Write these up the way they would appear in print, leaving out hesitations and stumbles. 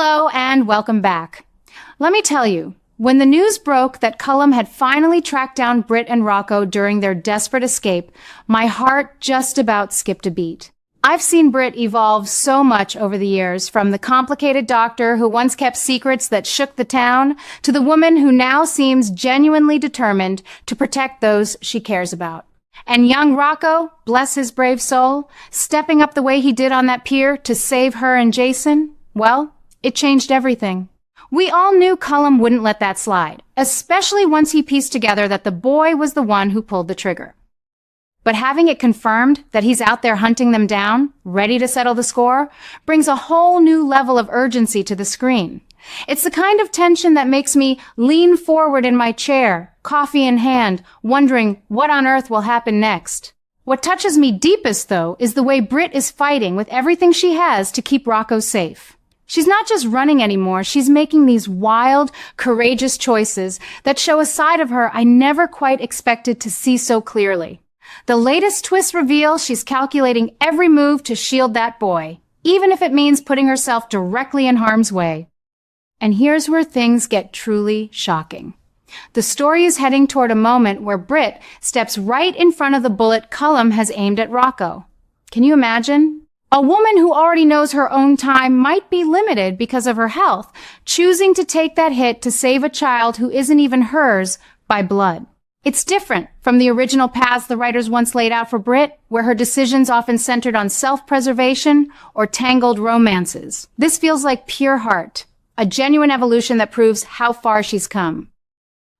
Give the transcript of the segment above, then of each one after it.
Hello and welcome back. Let me tell you, when the news broke that Cullum had finally tracked down Britt and Rocco during their desperate escape, my heart just about skipped a beat. I've seen Britt evolve so much over the years, from the complicated doctor who once kept secrets that shook the town, to the woman who now seems genuinely determined to protect those she cares about. And young Rocco, bless his brave soul, stepping up the way he did on that pier to save her and Jason, well, it changed everything. We all knew Cullum wouldn't let that slide, especially once he pieced together that the boy was the one who pulled the trigger. But having it confirmed that he's out there hunting them down, ready to settle the score, brings a whole new level of urgency to the screen. It's the kind of tension that makes me lean forward in my chair, coffee in hand, wondering what on earth will happen next. What touches me deepest, though, is the way Britt is fighting with everything she has to keep Rocco safe. She's not just running anymore, she's making these wild, courageous choices that show a side of her I never quite expected to see so clearly. The latest twist reveals she's calculating every move to shield that boy, even if it means putting herself directly in harm's way. And here's where things get truly shocking. The story is heading toward a moment where Britt steps right in front of the bullet Cullum has aimed at Rocco. Can you imagine? A woman who already knows her own time might be limited because of her health, choosing to take that hit to save a child who isn't even hers by blood. It's different from the original paths the writers once laid out for Britt, where her decisions often centered on self-preservation or tangled romances. This feels like pure heart, a genuine evolution that proves how far she's come.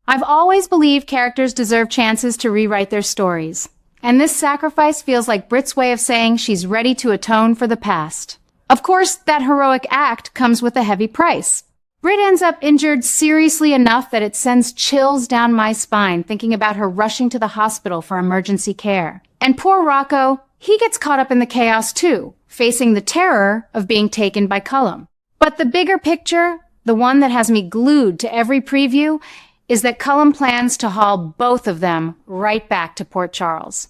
I've always believed characters deserve chances to rewrite their stories, and this sacrifice feels like Britt's way of saying she's ready to atone for the past. Of course, that heroic act comes with a heavy price. Britt ends up injured seriously enough that it sends chills down my spine thinking about her rushing to the hospital for emergency care. And poor Rocco, he gets caught up in the chaos too, facing the terror of being taken by Cullum. But the bigger picture, the one that has me glued to every preview, is that Cullum plans to haul both of them right back to Port Charles.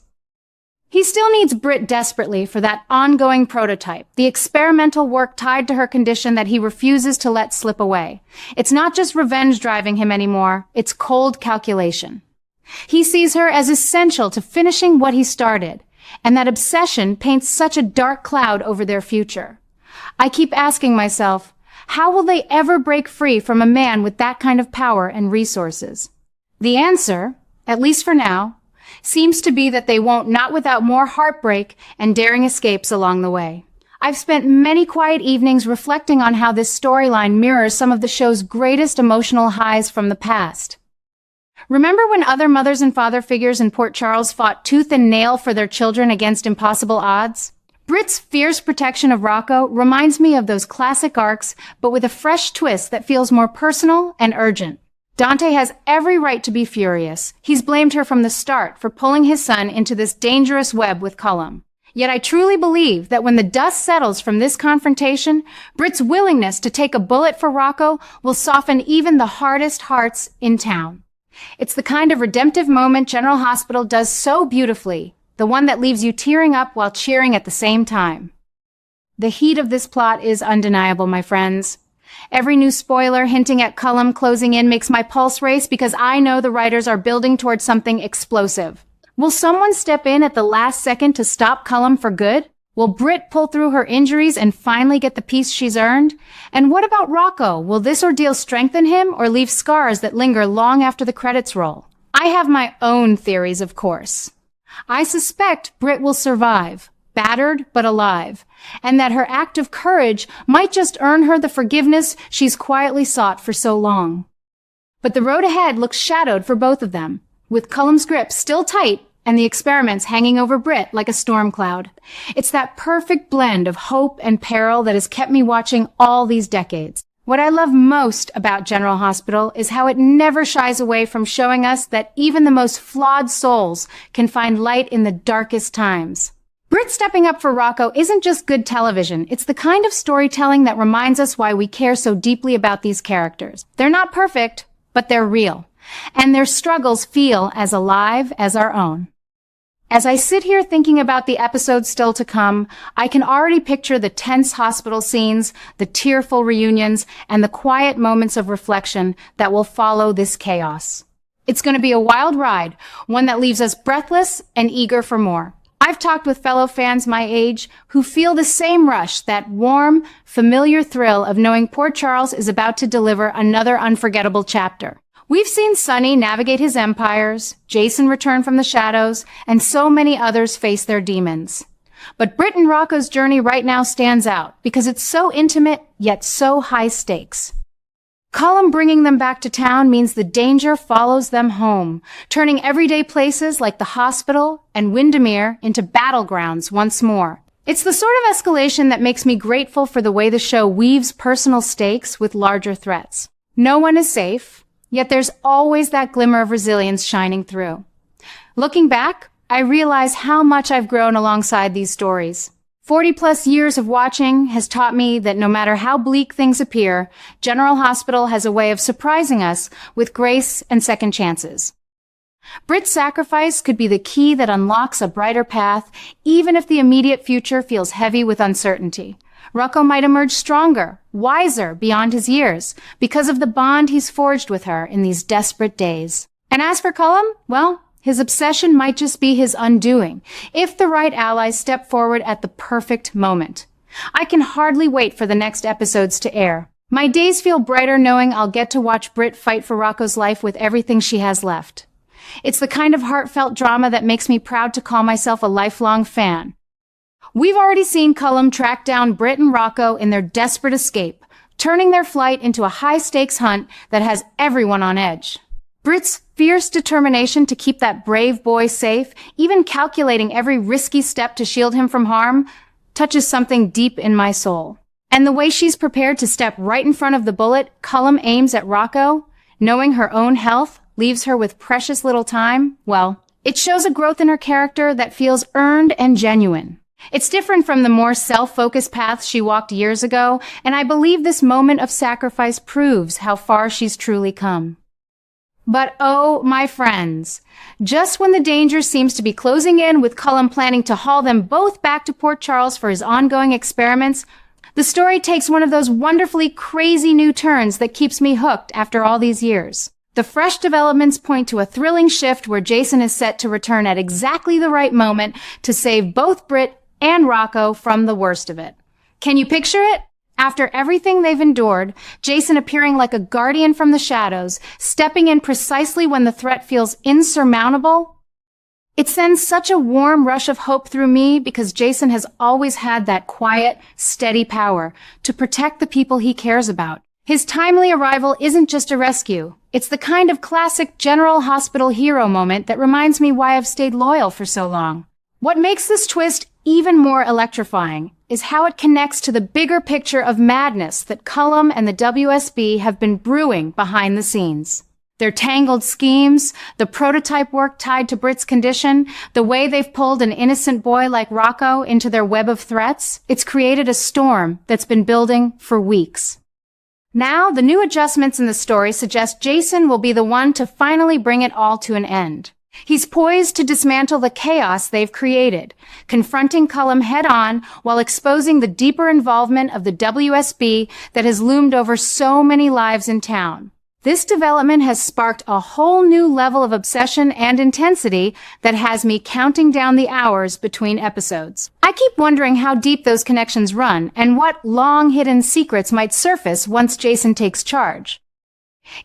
He still needs Britt desperately for that ongoing prototype, the experimental work tied to her condition that he refuses to let slip away. It's not just revenge driving him anymore, it's cold calculation. He sees her as essential to finishing what he started, and that obsession paints such a dark cloud over their future. I keep asking myself, how will they ever break free from a man with that kind of power and resources? The answer, at least for now, seems to be that they won't, not without more heartbreak and daring escapes along the way. I've spent many quiet evenings reflecting on how this storyline mirrors some of the show's greatest emotional highs from the past. Remember when other mothers and father figures in Port Charles fought tooth and nail for their children against impossible odds? Britt's fierce protection of Rocco reminds me of those classic arcs, but with a fresh twist that feels more personal and urgent. Dante has every right to be furious. He's blamed her from the start for pulling his son into this dangerous web with Cullum. Yet I truly believe that when the dust settles from this confrontation, Britt's willingness to take a bullet for Rocco will soften even the hardest hearts in town. It's the kind of redemptive moment General Hospital does so beautifully, the one that leaves you tearing up while cheering at the same time. The heat of this plot is undeniable, my friends. Every new spoiler hinting at Cullum closing in makes my pulse race because I know the writers are building towards something explosive. Will someone step in at the last second to stop Cullum for good? Will Britt pull through her injuries and finally get the peace she's earned? And what about Rocco? Will this ordeal strengthen him or leave scars that linger long after the credits roll? I have my own theories, of course. I suspect Britt will survive, battered but alive, and that her act of courage might just earn her the forgiveness she's quietly sought for so long. But the road ahead looks shadowed for both of them, with Cullum's grip still tight and the experiments hanging over Britt like a storm cloud. It's that perfect blend of hope and peril that has kept me watching all these decades. What I love most about General Hospital is how it never shies away from showing us that even the most flawed souls can find light in the darkest times. Britt stepping up for Rocco isn't just good television. It's the kind of storytelling that reminds us why we care so deeply about these characters. They're not perfect, but they're real. And their struggles feel as alive as our own. As I sit here thinking about the episodes still to come, I can already picture the tense hospital scenes, the tearful reunions, and the quiet moments of reflection that will follow this chaos. It's going to be a wild ride, one that leaves us breathless and eager for more. I've talked with fellow fans my age who feel the same rush, that warm, familiar thrill of knowing Port Charles is about to deliver another unforgettable chapter. We've seen Sonny navigate his empires, Jason return from the shadows, and so many others face their demons. But Britt and Rocco's journey right now stands out because it's so intimate, yet so high stakes. Cullum bringing them back to town means the danger follows them home, turning everyday places like the hospital and Windermere into battlegrounds once more. It's the sort of escalation that makes me grateful for the way the show weaves personal stakes with larger threats. No one is safe, yet there's always that glimmer of resilience shining through. Looking back, I realize how much I've grown alongside these stories. 40-plus years of watching has taught me that no matter how bleak things appear, General Hospital has a way of surprising us with grace and second chances. Britt's sacrifice could be the key that unlocks a brighter path, even if the immediate future feels heavy with uncertainty. Rocco might emerge stronger, wiser beyond his years, because of the bond he's forged with her in these desperate days. And as for Cullum, well, his obsession might just be his undoing, if the right allies step forward at the perfect moment. I can hardly wait for the next episodes to air. My days feel brighter knowing I'll get to watch Britt fight for Rocco's life with everything she has left. It's the kind of heartfelt drama that makes me proud to call myself a lifelong fan. We've already seen Cullum track down Britt and Rocco in their desperate escape, turning their flight into a high-stakes hunt that has everyone on edge. Britt's fierce determination to keep that brave boy safe, even calculating every risky step to shield him from harm, touches something deep in my soul. And the way she's prepared to step right in front of the bullet Cullum aims at Rocco, knowing her own health leaves her with precious little time, well, it shows a growth in her character that feels earned and genuine. It's different from the more self-focused path she walked years ago, and I believe this moment of sacrifice proves how far she's truly come. But oh, my friends, just when the danger seems to be closing in with Cullum planning to haul them both back to Port Charles for his ongoing experiments, the story takes one of those wonderfully crazy new turns that keeps me hooked after all these years. The fresh developments point to a thrilling shift where Jason is set to return at exactly the right moment to save both Britt and Rocco from the worst of it. Can you picture it? After everything they've endured, Jason appearing like a guardian from the shadows, stepping in precisely when the threat feels insurmountable. It sends such a warm rush of hope through me because Jason has always had that quiet, steady power to protect the people he cares about. His timely arrival isn't just a rescue. It's the kind of classic General Hospital hero moment that reminds me why I've stayed loyal for so long. What makes this twist even more electrifying is how it connects to the bigger picture of madness that Cullum and the WSB have been brewing behind the scenes. Their tangled schemes, the prototype work tied to Britt's condition, the way they've pulled an innocent boy like Rocco into their web of threats, it's created a storm that's been building for weeks. Now, the new adjustments in the story suggest Jason will be the one to finally bring it all to an end. He's poised to dismantle the chaos they've created, confronting Cullum head-on while exposing the deeper involvement of the WSB that has loomed over so many lives in town. This development has sparked a whole new level of obsession and intensity that has me counting down the hours between episodes. I keep wondering how deep those connections run and what long-hidden secrets might surface once Jason takes charge.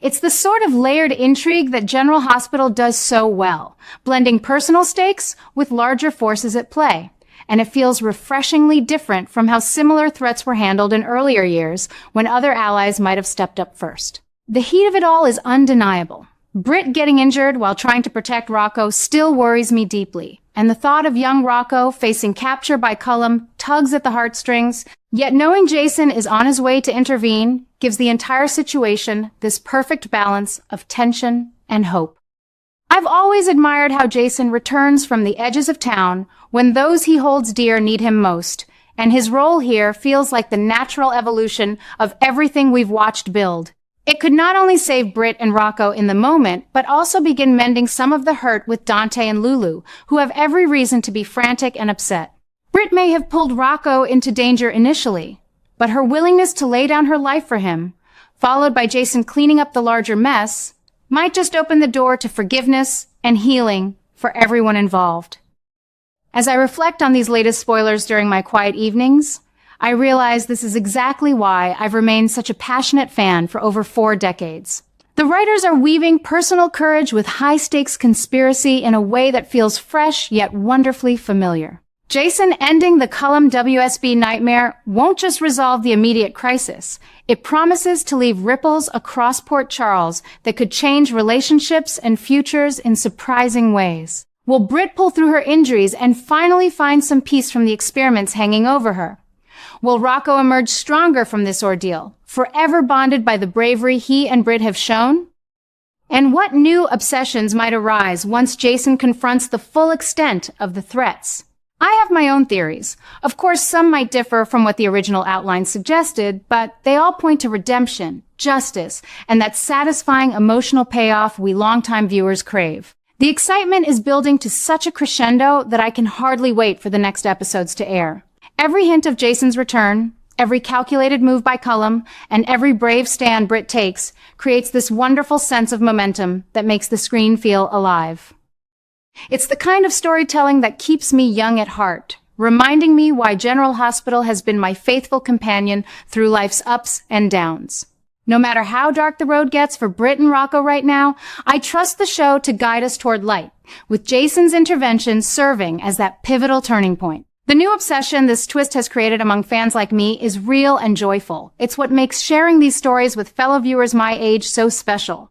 It's the sort of layered intrigue that General Hospital does so well, blending personal stakes with larger forces at play. And it feels refreshingly different from how similar threats were handled in earlier years when other allies might have stepped up first. The heat of it all is undeniable. Britt getting injured while trying to protect Rocco still worries me deeply, and the thought of young Rocco facing capture by Cullum tugs at the heartstrings, yet knowing Jason is on his way to intervene gives the entire situation this perfect balance of tension and hope. I've always admired how Jason returns from the edges of town when those he holds dear need him most, and his role here feels like the natural evolution of everything we've watched build. It could not only save Britt and Rocco in the moment, but also begin mending some of the hurt with Dante and Lulu, who have every reason to be frantic and upset. Britt may have pulled Rocco into danger initially, but her willingness to lay down her life for him, followed by Jason cleaning up the larger mess, might just open the door to forgiveness and healing for everyone involved. As I reflect on these latest spoilers during my quiet evenings, I realize this is exactly why I've remained such a passionate fan for over 4 decades. The writers are weaving personal courage with high-stakes conspiracy in a way that feels fresh yet wonderfully familiar. Jason ending the Cullum WSB nightmare won't just resolve the immediate crisis. It promises to leave ripples across Port Charles that could change relationships and futures in surprising ways. Will Britt pull through her injuries and finally find some peace from the experiments hanging over her? Will Rocco emerge stronger from this ordeal, forever bonded by the bravery he and Britt have shown? And what new obsessions might arise once Jason confronts the full extent of the threats? I have my own theories. Of course, some might differ from what the original outline suggested, but they all point to redemption, justice, and that satisfying emotional payoff we longtime viewers crave. The excitement is building to such a crescendo that I can hardly wait for the next episodes to air. Every hint of Jason's return, every calculated move by Cullum, and every brave stand Britt takes creates this wonderful sense of momentum that makes the screen feel alive. It's the kind of storytelling that keeps me young at heart, reminding me why General Hospital has been my faithful companion through life's ups and downs. No matter how dark the road gets for Britt and Rocco right now, I trust the show to guide us toward light, with Jason's intervention serving as that pivotal turning point. The new obsession this twist has created among fans like me is real and joyful. It's what makes sharing these stories with fellow viewers my age so special.